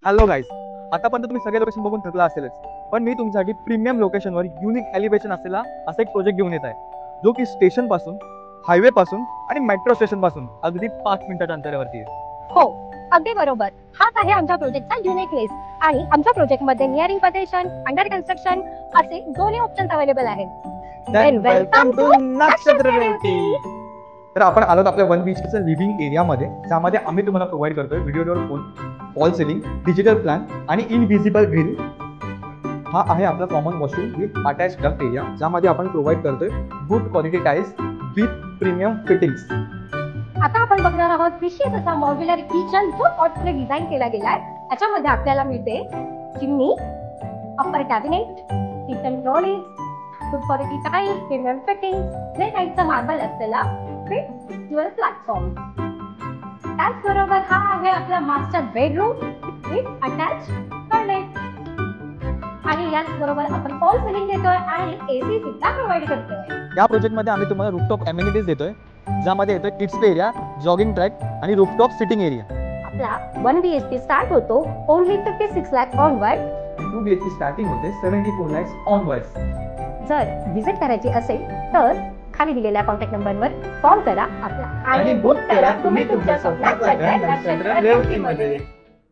Hello guys, आतापर्यंत तुम्ही सगळे लोकेशन बघून थकला असेलच, पण मी तुमच्यासाठी प्रीमियम लोकेशनवर युनिक एलिव्हेशन असलेला असा एक प्रोजेक्ट घेऊन येत आहे, जो की स्टेशन पासून, हायवे पासून आणि मेट्रो स्टेशन पासून अगदी 5 मिनिटाच्या अंतरावरती आहे. हो, अगदी बरोबर. हाच आहे आमच्या प्रोजेक्टचा युनिकनेस. आणि आमच्या प्रोजेक्टमध्ये निअरिंग पोझिशन, अंडर कन्स्ट्रक्शन असे दोन्ही ऑप्शन्स अवेलेबल आहेत. Then welcome to नक्षत्र रेवटी. तर आपण आलोत आपल्या 1 BHK लिव्हिंग एरियामध्ये, ज्यामध्ये आम्ही तुम्हाला प्रोव्हाइड करतोय video door phone, wall ceiling, digital plan आणि इनव्हिजिबल ग्रिल. हा आहे आपला common washroom with attach duct area, ज्यामध्ये आपण प्रोव्हाइड करतोय good quality tiles with premium fittings. आता आपण बघणार आहोत विशेष असा मॉड्युलर किचन जो कॉटने डिझाईन केला गेलाय. याच्यामध्ये आपल्याला मिळते chimney, upper cabinet, kitchen trolley, good quality tiles, premium fitting, ग्रेनाइटचा मार्बल असलेला ड्युअल प्लॅटफॉर्म. त्याचबरोबर हा आहे आपला master bedroom with attach toilet. आणि याचबरोबर आपण फॉल सिलिंग देतोय आणि एसी सुद्धा प्रोव्हाइड करतोय. या प्रोजेक्टमध्ये आम्ही तुम्हाला रूफटॉप एम्युनिटीज देतोय, ज्यामध्ये येतोय kids play area, jogging track आणि रूफटॉप सिटिंग एरिया. आपला 1 BHK स्टार्ट होतो only 56 lakh onward. 2 BHK starting होते 74 lakhs ऑनवर्ड्स. जर व्हिजिट करायची असेल तर खाली दिलेल्या कॉन्टॅक्ट नंबरवर कॉल करा आपला आणि बुक करा तुम्ही तुमच्या स्वप्नातल्या नक्षत्र रेवटीमध्ये.